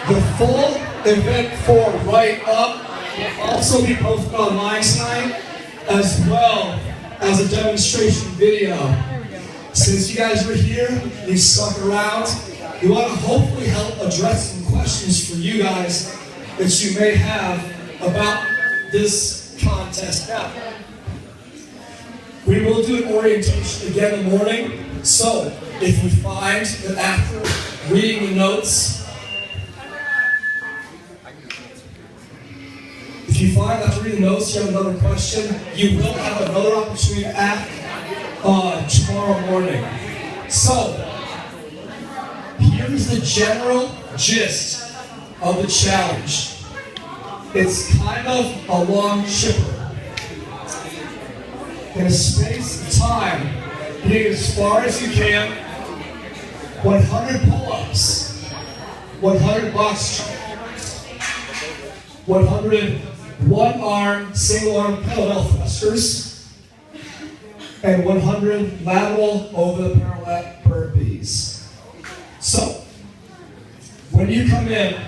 The full event for Right Up will also be posted online tonight, as well as a demonstration video. Since you guys were here, you stuck around, we want to hopefully help address some questions for you guys that you may have about this contest. Now, we will do an orientation again in the morning, so if you find that after reading the notes, if you find after reading the notes you have another question, you will have another opportunity to ask tomorrow morning. So, here's the general gist of the challenge. It's kind of a long chipper. In a space of time, getting as far as you can, 100 pull-ups, 100 box jumps, 100 one-arm, single-arm parallel thrusters, and 100 lateral over the parallel burpees. So, when you come in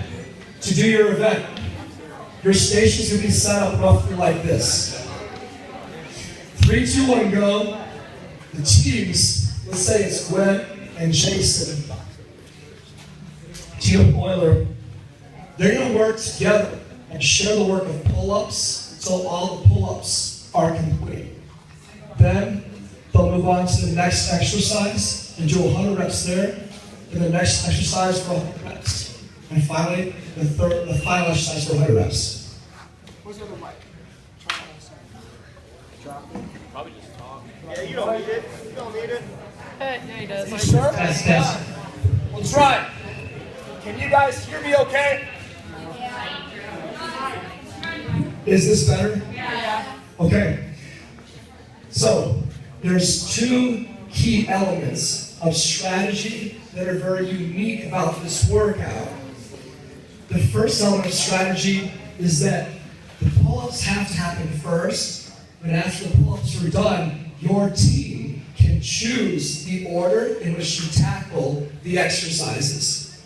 to do your event, your stations will be set up roughly like this. 3, 2, 1, go. The teams, let's say it's Gwen and Jason, Team Boiler, they're going to work together and share the work of pull-ups until all the pull-ups are complete. Then they'll move on to the next exercise and do 100 reps there, and the next exercise for 100 reps. And finally, the final exercise for 100 reps. Where's the other mic? Probably just talk. Yeah, you don't need it. You don't need it. Yeah, he does. You sure? Test. We'll try. Can you guys hear me okay? Is this better? Yeah. Okay. So, there's 2 key elements of strategy that are very unique about this workout. The first element of strategy is that the pull-ups have to happen first, but after the pull-ups are done, your team can choose the order in which you tackle the exercises.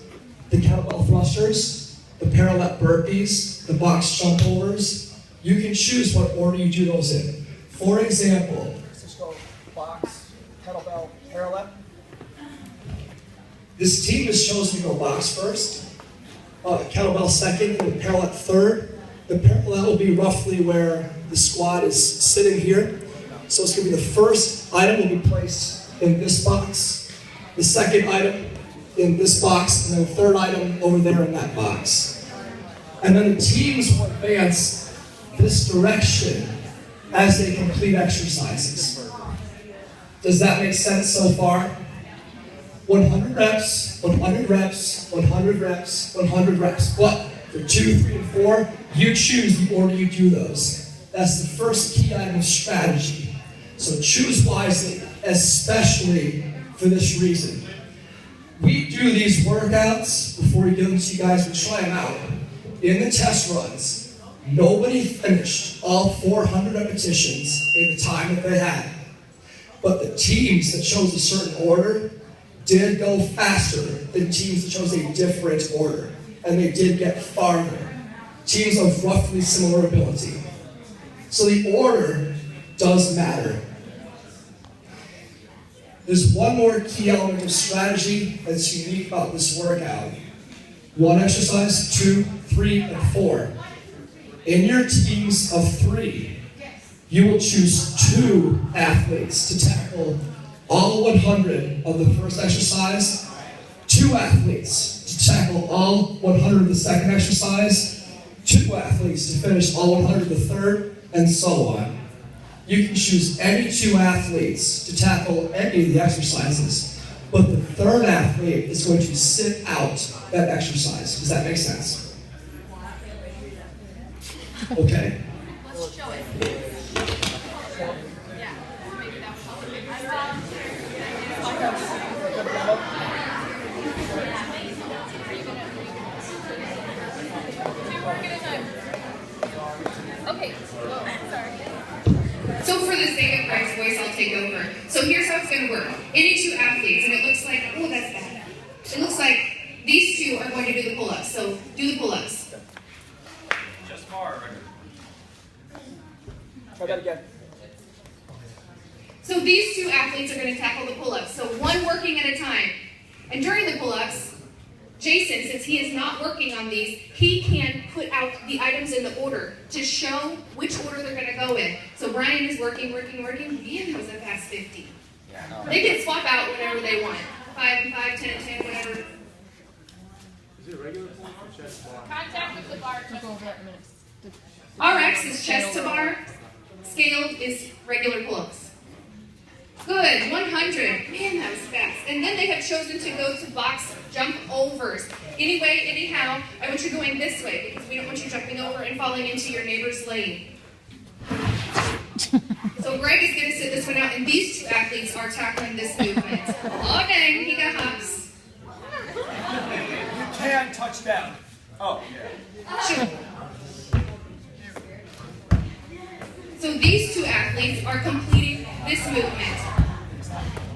The kettlebell thrusters, the parallel burpees, the box jump overs, you can choose what order you do those in. For example, Let's just go box, kettlebell, parallel. this team has chosen to go box first, kettlebell second, and parallel third. The parallel will be roughly where the squat is sitting here. So it's going to be the first item will be placed in this box, the second item in this box, and then the third item over there in that box. And then the teams will advance this direction as they complete exercises. Does that make sense so far? 100 reps, 100 reps, 100 reps, 100 reps. But for 2, 3, and 4, you choose the order you do those. That's the first key item of strategy. So choose wisely, especially for this reason. We do these workouts before we give them to you guys. We try them out. In the test runs, nobody finished all 400 repetitions in the time that they had. But the teams that chose a certain order did go faster than teams that chose a different order. And they did get farther. Teams of roughly similar ability. So the order does matter. There's one more key element of strategy that's unique about this workout. 1 exercise, 2, 3, and 4. In your teams of 3, you will choose 2 athletes to tackle all 100 of the first exercise, 2 athletes to tackle all 100 of the second exercise, 2 athletes to finish all 100 of the third, and so on. You can choose any 2 athletes to tackle any of the exercises, but the third athlete is going to sit out that exercise. Does that make sense? Okay. Let's show it. Yeah. Maybe that Okay. Sorry. So for the sake of Greg's voice, I'll take over. So here's how it's going to work. Any 2 athletes, and it looks like, oh, that's bad. It looks like these 2 are going to do the pull-ups. So do the pull-ups. Just bar, right? Try that again. So these two athletes are going to tackle the pull-ups. So one working at a time. And during the pull-ups, Jason, since he is not working on these, he can put out the items in the order to show which order they're going to go in. So Brian is working. Man, that was a fast 50. Yeah, no. They can swap out whenever they want. 5 and 5, 10 and 10, whatever. Is it regular pull or chest bar? Contact with the bar. RX is chest to bar. Scaled is regular pull-ups. Good, 100. Man, that was fast. And then they have chosen to go to box jump overs. Anyway, anyhow, I want you going this way because we don't want you jumping over and falling into your neighbor's lane. So Greg is going to sit this one out, and these two athletes are tackling this movement. Oh, dang, he got hops. You can touch down. Oh, yeah. Sure. So these two athletes are completing this movement.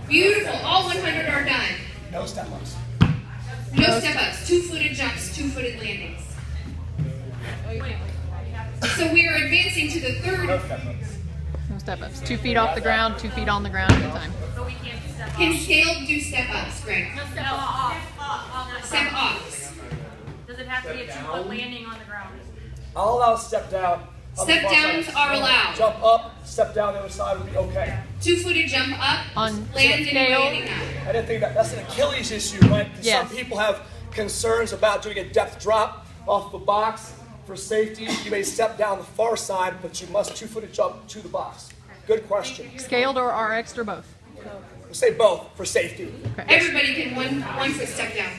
Beautiful. All 100 are done. No step-ups. No step-ups. Two-footed jumps, two-footed landings. So we are advancing to the No third. step-ups. No step-ups. 2 feet off the ground, 2 feet on the ground at a time. Can scaled do step-ups, Greg? Step off. Step-offs. Does it have to be a 2-foot landing on the ground? I'll allow step down. On the Step far downs side. are allowed. Jump up, step down the other side would be okay. Two-footed jump up, On landing, scale. landing out. I didn't think that's an Achilles issue, right? 'Cause Yes. Some people have concerns about doing a depth drop off the box. For safety, you may step down the far side, but you must two-footed jump to the box. Good question. Scaled or RX or both? We'll say both for safety. Everybody can one foot step down.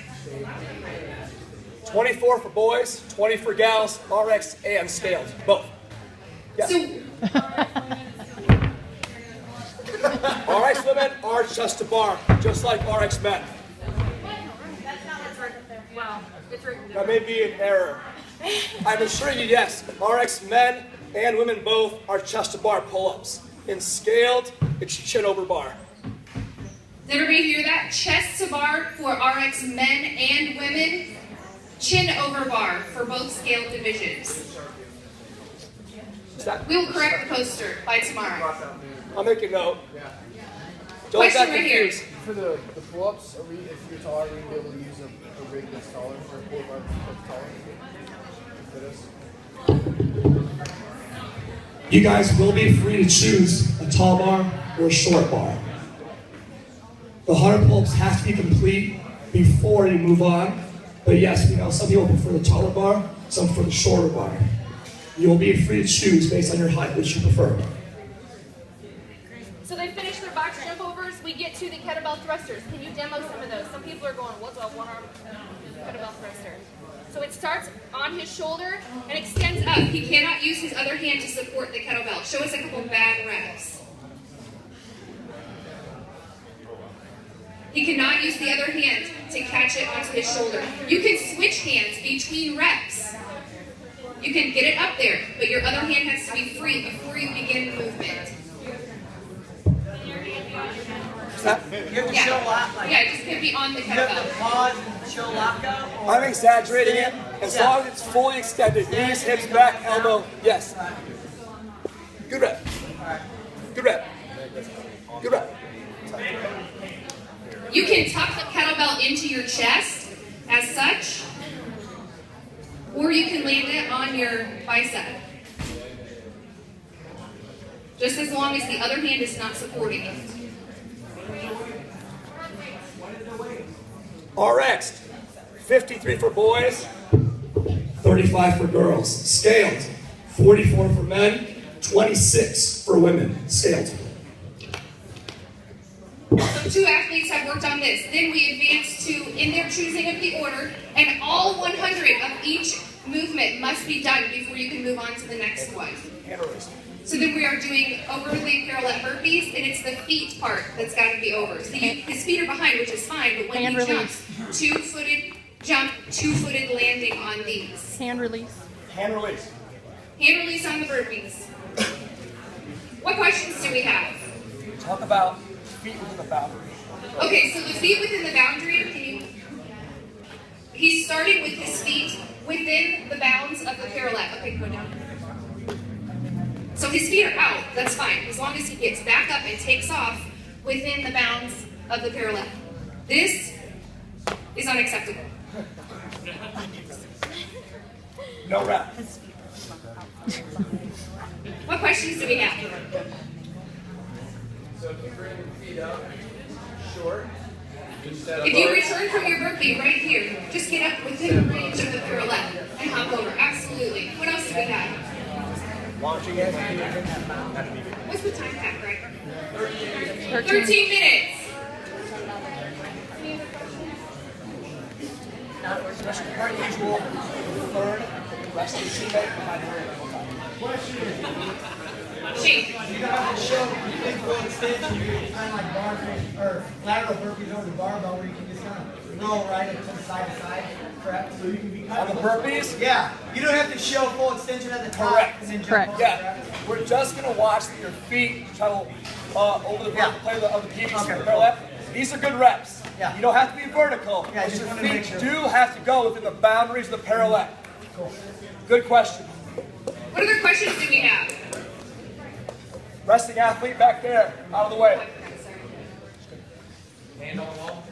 24 for boys, 20 for gals, RX and scaled, both. Yes. So RX women are chest to bar, just like RX men. That's not what's right up there. Well, it's right there. That may be an error. I'm assuring you, yes, RX men and women both are chest to bar pull-ups. In scaled, it's chin over bar. does everybody hear that? Chest to bar for RX men and women. Chin over bar for both scaled divisions. Is that, We will correct the poster by tomorrow. I'll make a note. Don't get Question right here. confused. For the pull-ups, are we, if you're taller, are we going to be able to use a rig that's taller or a pull-up that's taller? Fit us? You guys will be free to choose a tall bar or a short bar. The 100 pull-ups have to be complete before you move on. But yes, we know some people prefer the taller bar, some prefer the shorter bar. You'll be free to choose based on your height, which you prefer. So they finish their box jump overs. We get to the kettlebell thrusters. Can you demo some of those? Some people are going, what's a one-arm kettlebell thruster? So it starts on his shoulder and extends up. He cannot use his other hand to support the kettlebell. Show us a couple bad reps. He cannot use the other hand to catch it onto his shoulder. You can switch hands between reps. You can get it up there, but your other hand has to be free before you begin the movement. You have to Yeah. show lock, like Yeah, it just can be on the you have to kettlebell. pause and show lockup. Or I'm exaggerating it. As Yeah. long as it's fully extended, knees, hips, back, elbow, yes. Good rep. Good rep. Good rep. You can tuck the kettlebell into your chest as such, or you can land it on your bicep. Just as long as the other hand is not supporting it. RX, 53 for boys, 35 for girls. Scaled, 44 for men, 26 for women. Scaled. So two athletes have worked on this. Then we advance to, in their choosing of the order, and all 100 of each movement must be done before you can move on to the next one. hand release. So then we are doing overly parallel burpees, and it's the feet part that's got to be over. So his feet are behind, which is fine, but when Hand he release. jumps, two-footed jump, two-footed landing on these. Hand release. Hand release. Hand release on the burpees. What questions do we have? Talk about feet within the boundary. Okay, so the feet within the boundary, He's starting with his feet within the bounds of the parallel. Okay, go down. So his feet are out, that's fine, as long as he gets back up and takes off within the bounds of the parallel. This is unacceptable. No rep. What questions do we have? So if you bring your feet up, short, If you return from your burpee right here, just get up within the range of the parallel and hop over. Absolutely. What else do we have? Launching it. What's the time cap, Greg? 13. 13 minutes. Especially per usual, third, rest of the teammate behind her. Shake. You don't have to show big full extension. You can kind of like bar or lateral burpees over the barbell where you can just kind of roll right to the side to side. Correct? So you can be kind On the burpees? Yeah. You don't have to show full extension at the top. Correct. And then jump Correct. over, Yeah, we're just gonna watch that your feet travel over the vertical plane of the PVC Okay. parallel. These are good reps. Yeah. You don't have to be vertical. Yeah, I but just your wanted to make feet sure. do have to go within the boundaries of the parallel. Cool. Good question. What other questions do we have? Resting athlete back there, out of the way. hand on the wall.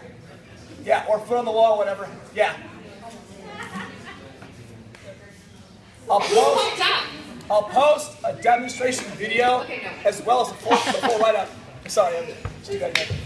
Yeah, or foot on the wall, whatever. Yeah. I'll post a demonstration video Okay, no. as well as a full write-up. Sorry, I'm just doing that again.